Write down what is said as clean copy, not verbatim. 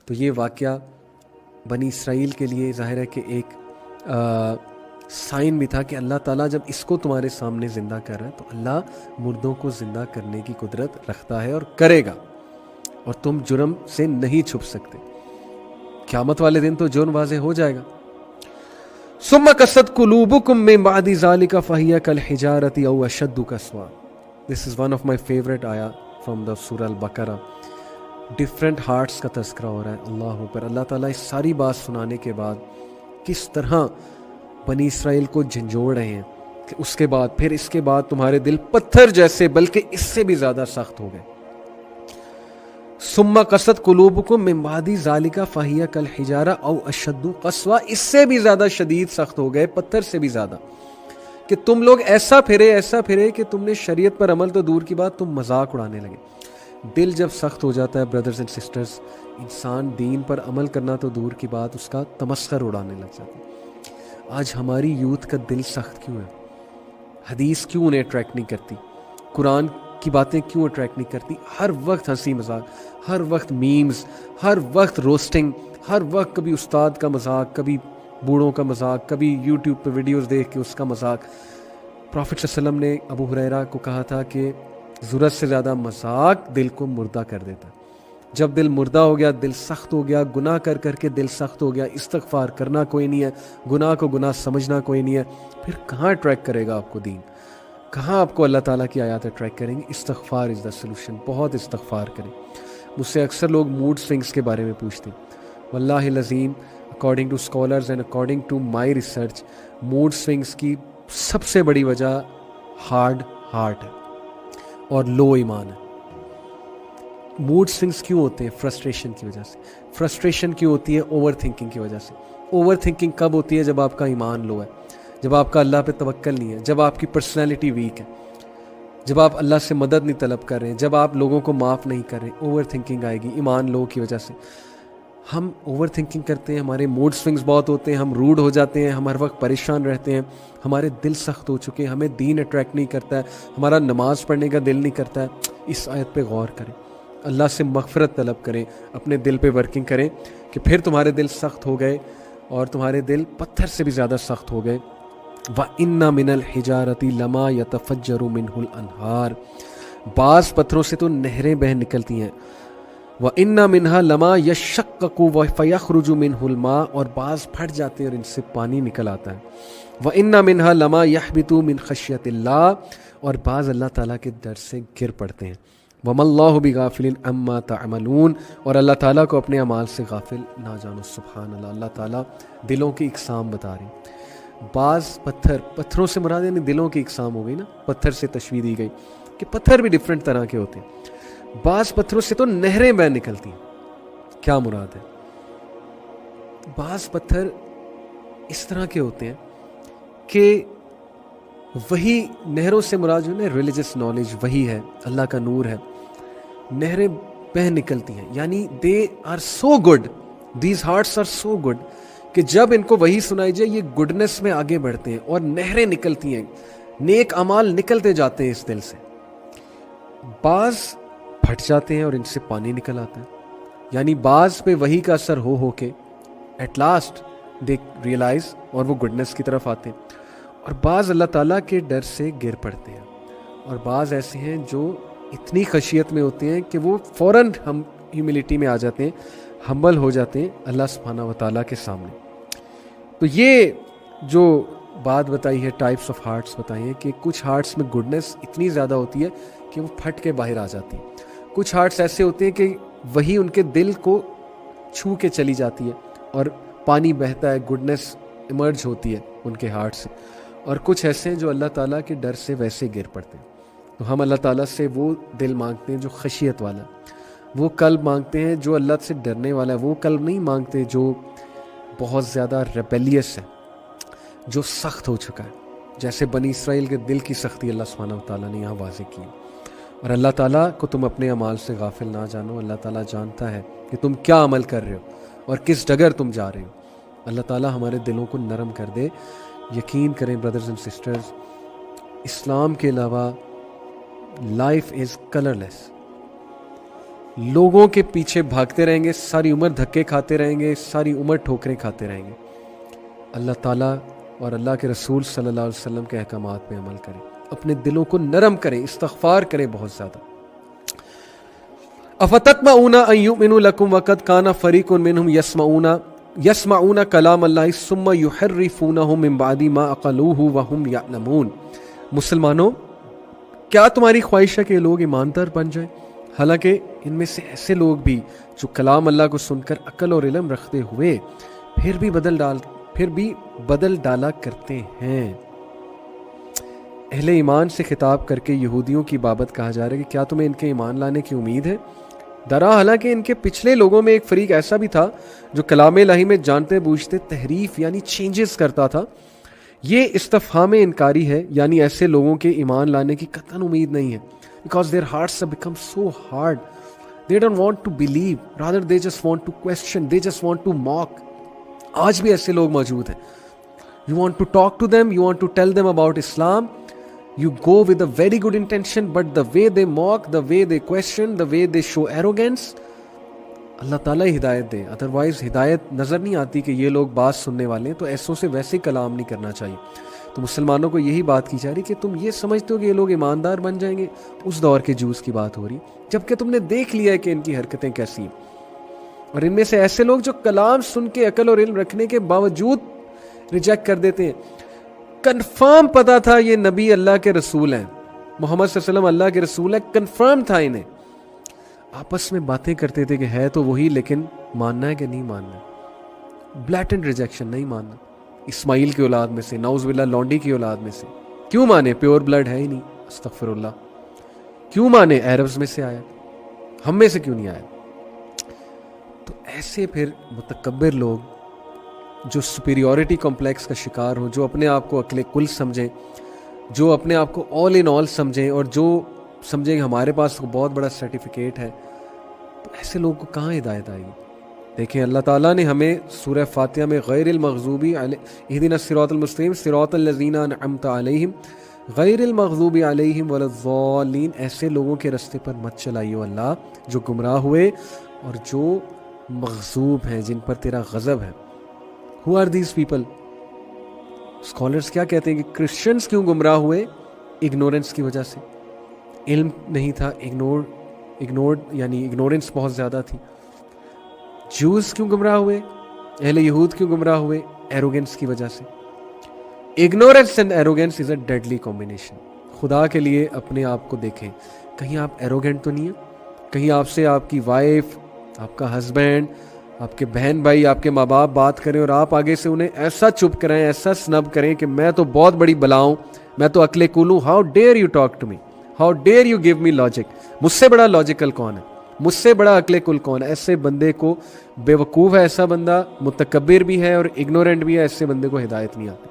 تو یہ واقعہ بنی اسرائیل کے لیے ظاہر ہے کہ ایک سائن بھی تھا کہ اللہ تعالیٰ جب اس کو تمہارے سامنے زندہ کر رہا ہے تو اللہ مردوں کو زندہ کرنے کی قدرت رکھتا ہے اور کرے گا، اور تم جرم سے نہیں چھپ سکتے. قیامت والے دن تو جرم واضح ہو جائے گا. ثم قست قلوبکم من بعد ذلک فہی کالحجارۃ او اشد قسوا. This is one of my favorite آیا from the سورہ البقرہ. ڈفرینٹ ہارٹس کا تذکرہ ہو رہا ہے. اللہ اوپر. اللہ تعالیٰ اس ساری بات سنانے کے بعد کس طرح بنی اسرائیل کو جھنجھوڑ رہے ہیں کہ اس کے بعد پھر اس کے بعد تمہارے دل پتھر جیسے بلکہ اس سے بھی زیادہ سخت ہو گئے. ثم قست قلوبکم من بعد ذلک فہی کالحجارۃ او اشد قسوا. اس سے بھی زیادہ شدید سخت ہو گئے، پتھر سے بھی زیادہ، کہ تم لوگ ایسا پھرے کہ تم نے شریعت پر عمل تو دور کی بات، تم مذاق اڑانے لگے. دل جب سخت ہو جاتا ہے برادرز اینڈ سسٹرز، انسان دین پر عمل کرنا تو دور کی بات، اس کا تمسخر اڑانے لگ جاتا ہے. آج ہماری یوتھ کا دل سخت کیوں ہے؟ حدیث کیوں انہیں اٹریکٹ نہیں کرتی؟ قرآن کی باتیں کیوں اٹریکٹ نہیں کرتی؟ ہر وقت ہنسی مذاق، ہر وقت میمز، ہر وقت روسٹنگ، ہر وقت کبھی استاد کا مذاق، کبھی بوڑھوں کا مذاق، کبھی یوٹیوب پہ ویڈیوز دیکھ کے اس کا مذاق. پروفٹ صلی اللہ علیہ وسلم نے ابو ہریرہ کو کہا تھا کہ ضرورت سے زیادہ مذاق دل کو مردہ کر دیتا ہے. جب دل مردہ ہو گیا، دل سخت ہو گیا، گناہ کر کر کے دل سخت ہو گیا، استغفار کرنا کوئی نہیں ہے، گناہ کو گناہ سمجھنا کوئی نہیں ہے، پھر کہاں ٹریک کرے گا آپ کو دین؟ کہاں آپ کو اللہ تعالیٰ کی آیات ٹریک کریں گے؟ استغفار از دا سلوشن. بہت استغفار کریں. مجھ سے اکثر لوگ موڈ سوئنگس کے بارے میں پوچھتے ہیں. واللہ العظیم according to scholars and according to my research, mood swings کی سب سے بڑی وجہ ہارڈ ہارٹ ہے اور لو ایمان ہے. موڈ سوئنگس کیوں ہوتے ہیں؟ فرسٹریشن کی وجہ سے. فرسٹریشن کیوں ہوتی ہے؟ اوور تھنکنگ کی وجہ سے. اوور تھنکنگ کب ہوتی ہے؟ جب آپ کا ایمان لو ہے، جب آپ کا اللہ پہ توکل نہیں ہے، جب آپ کی پرسنالٹی ویک ہے، جب آپ اللہ سے مدد نہیں طلب کر رہے ہیں، جب آپ لوگوں کو معاف نہیں کر رہے. اوور تھنکنگ آئے گی ایمان لو کی وجہ سے. ہم اوور تھنکنگ کرتے ہیں، ہمارے موڈ سوئنگز بہت ہوتے ہیں، ہم روڈ ہو جاتے ہیں، ہم ہر وقت پریشان رہتے ہیں، ہمارے دل سخت ہو چکے ہیں، ہمیں دین اٹریکٹ نہیں کرتا ہے، ہمارا نماز پڑھنے کا دل نہیں کرتا ہے. اس آیت پہ غور کریں، اللہ سے مغفرت طلب کریں، اپنے دل پہ ورکنگ کریں کہ پھر تمہارے دل سخت ہو گئے اور تمہارے دل پتھر سے بھی زیادہ سخت ہو گئے. وَإِنَّ مِنَ الْحِجَارَةِ لَمَا يَتَفَجَّرُ مِنْهُ الْأَنْهَارُ. بعض پتھروں سے تو نہریں بہہ نکلتی ہیں. وَإِنَّ مِنْهَا لَمَا يَشَّقَّقُ فَيَخْرُجُ مِنْهُ الْمَاءُ. اور بعض پھٹ جاتے ہیں اور ان سے پانی نکل آتا ہے. وَإِنَّ مِنْهَا لَمَا يَحْبِطُ مِنْ خَشْيَةِ اللَّهِ. اور بعض اللہ تعالیٰ کے ڈر سے گر پڑتے ہیں. وَمَا اللَّهُ بِغَافِلٍ عَمَّا تَعْمَلُونَ. اور اللہ تعالیٰ کو اپنے اعمال سے غافل نہ جانو. سبحان اللہ. اللہ تعالیٰ دلوں کی اقسام بتا رہے ہیں. بعض پتھروں سے مراد یعنی دلوں کی اقسام ہو گئی نا، پتھر سے تشبیہ دی گئی کہ پتھر بھی ڈفرینٹ طرح کے ہوتے ہیں. بعض پتھروں سے تو نہریں بہہ نکلتی ہیں. کیا مراد ہے؟ بعض پتھر اس طرح کے ہوتے ہیں کہ وہی نہروں سے مراد جو ہے ریلیجس نالج وہی ہے، اللہ کا نور ہے. نہریں بہہ نکلتی ہیں یعنی they are so good, these hearts are so good کہ جب ان کو وہی سنائی جائے یہ گڈنس میں آگے بڑھتے ہیں اور نہریں نکلتی ہیں، نیک اعمال نکلتے جاتے ہیں اس دل سے. بعض پھٹ جاتے ہیں اور ان سے پانی نکل آتا ہے. یعنی بعض پہ وہی کا اثر ہو کے ایٹ لاسٹ دے ریئلائز اور وہ گڈنس کی طرف آتے ہیں. اور بعض اللہ تعالیٰ کے ڈر سے گر پڑتے ہیں. اور بعض ایسے ہیں جو اتنی خشیت میں ہوتے ہیں کہ وہ فوراً ہم ہیوملٹی میں آ جاتے ہیں، ہمبل ہو جاتے ہیں اللہ سبحانہ و تعالیٰ کے سامنے. تو یہ جو بات بتائی ہے، ٹائپس آف ہارٹس بتائی ہیں کہ کچھ ہارٹس میں گڈنس اتنی زیادہ ہوتی ہے کہ وہ پھٹ کے باہر آ جاتی ہیں. کچھ ہارٹس ایسے ہوتے ہیں کہ وہی ان کے دل کو چھو کے چلی جاتی ہے اور پانی بہتا ہے، گڈنس ایمرج ہوتی ہے ان کے ہارٹ سے. اور کچھ ایسے ہیں جو اللہ تعالیٰ کے ڈر سے ویسے گر پڑتے ہیں. تو ہم اللہ تعالیٰ سے وہ دل مانگتے ہیں جو خشیت والا ہے، وہ قلب مانگتے ہیں جو اللہ سے ڈرنے والا ہے. وہ قلب نہیں مانگتے جو بہت زیادہ ریبیلیس ہے، جو سخت ہو چکا ہے. جیسے بنی اسرائیل کے دل کی سختی اللہ سبحانہ و تعالیٰ نے یہاں واضح کی. اور اللہ تعالیٰ کو تم اپنے اعمال سے غافل نہ جانو. اللہ تعالیٰ جانتا ہے کہ تم کیا عمل کر رہے ہو اور کس ڈگر تم جا رہے ہو. اللہ تعالیٰ ہمارے دلوں کو نرم کر دے. یقین کریں برادرز اینڈ سسٹرز، اسلام کے علاوہ لائف از کلر لیس. لوگوں کے پیچھے بھاگتے رہیں گے، ساری عمر دھکے کھاتے رہیں گے، ساری عمر ٹھوکریں کھاتے رہیں گے۔ اللہ تعالیٰ اور اللہ کے رسول صلی اللہ علیہ وسلم کے احکامات پہ عمل کریں، اپنے دلوں کو نرم کریں، استغفار کریں بہت زیادہ۔ افتطمعون ان یؤمنوا لکم وقد کان فریق منہم یسمعون کلام اللہ ثم یحرفونہ من بعد ما عقلوہ وہم یعلمون۔ مسلمانوں، کیا تمہاری خواہش ہے کہ یہ لوگ ایماندار بن جائیں، حالانکہ ان میں سے ایسے لوگ بھی جو کلام اللہ کو سن کر عقل اور علم رکھتے ہوئے پھر بھی بدل ڈالا کرتے ہیں۔ اہل ایمان سے خطاب کر کے یہودیوں کی بابت کہا جا رہا ہے کہ کیا تمہیں ان کے ایمان لانے کی امید ہے؟ درا حالانکہ ان کے پچھلے لوگوں میں ایک فریق ایسا بھی تھا جو کلام الہی میں جانتے بوجھتے تحریف یعنی چینجز کرتا تھا۔ یہ استفہام انکاری ہے، یعنی ایسے لوگوں کے ایمان لانے کی قطعاً امید نہیں ہے، because their hearts have become so hard, they don't want to believe, rather they just want to question, they just want to mock۔ آج بھی ایسے لوگ موجود ہیں۔ You want to talk to them, you want to tell them about Islam, you go with a very good intention, but the way they mock, the way they question, the way they show arrogance، اللہ تعالیٰ ہی ہدایت دے، otherwise ہدایت نظر نہیں آتی کہ یہ لوگ بات سننے والے ہیں، تو ایسوں سے ویسے کلام نہیں کرنا چاہیے۔ تو مسلمانوں کو یہی بات کی جا رہی کہ تم یہ سمجھتے ہو کہ یہ لوگ ایماندار بن جائیں گے، اس دور کے جوز کی بات ہو رہی، جبکہ تم نے دیکھ لیا ہے کہ ان کی حرکتیں کیسی ہیں۔ اور ان میں سے ایسے لوگ جو کلام سن کے عقل اور علم رکھنے کے باوجود ریجیکٹ کر دیتے ہیں۔ کنفرم پتا تھا یہ نبی اللہ کے رسول ہیں، محمد صلی اللہ علیہ وسلم اللہ کے رسول ہیں، کنفرم تھا انہیں، آپس میں باتیں کرتے تھے کہ ہے تو وہی لیکن ماننا ہے کہ نہیں ماننا، بلیٹنٹ ریجیکشن، نہیں ماننا۔ اسماعیل کی اولاد میں سے، نعوذ باللہ لونڈی کی اولاد میں سے، کیوں مانے؟ پیور بلڈ ہے ہی نہیں، استغفر اللہ۔ کیوں مانے؟ عربز میں سے آیا، ہم میں سے کیوں نہیں آیا؟ تو ایسے پھر متکبر لوگ جو سپیریورٹی کمپلیکس کا شکار ہوں، جو اپنے آپ کو عقل کل سمجھیں، جو اپنے آپ کو آل ان آل سمجھیں، اور جو سمجھیں کہ ہمارے پاس بہت بڑا سرٹیفکیٹ ہے، تو ایسے لوگوں کو کہاں ہدایت آئے گی؟ دیکھیں اللہ تعالیٰ نے ہمیں سورہ فاتحہ میں غیر المغضوب اہدنا الصراط المستقیم صراط الذین انعمت علیہم غیر المغضوب علیہم ولا الضالین، ایسے لوگوں کے رستے پر مت چلائیو اللہ جو گمراہ ہوئے اور جو مغضوب ہیں، جن پر تیرا غضب ہے۔ Who are these people؟ Scholars کیا کہتے ہیں کہ کرسچنز کیوں گمراہ ہوئے؟ اگنورنس کی وجہ سے، علم نہیں تھا، اگنورڈ یعنی اگنورنس بہت زیادہ تھی۔ جوز کیوں گمراہ ہوئے؟ اہل یہود کیوں گمراہ ہوئے؟ ایروگنس کی وجہ سے۔ Ignorance and arrogance is a deadly combination. خدا کے لیے اپنے آپ کو دیکھیں، کہیں آپ ایروگنٹ تو نہیں ہیں؟ کہیں آپ سے آپ کی وائف، آپ کا ہسبینڈ، آپ کے بہن بھائی، آپ کے ماں باپ بات کریں اور آپ آگے سے انہیں ایسا چپ کریں، ایسا سنب کریں کہ میں تو بہت بڑی بلا ہوں، میں تو عقل کل ہوں، how dare you talk to me, how dare you give me logic, مجھ سے بڑا لاجیکل کون ہے، مجھ سے بڑا عقل کل کون ہے؟ ایسے بندے کو بے وقوف ہے، ایسا بندہ متکبر بھی ہے اور اگنورنٹ بھی ہے، ایسے بندے کو ہدایت نہیں آتی۔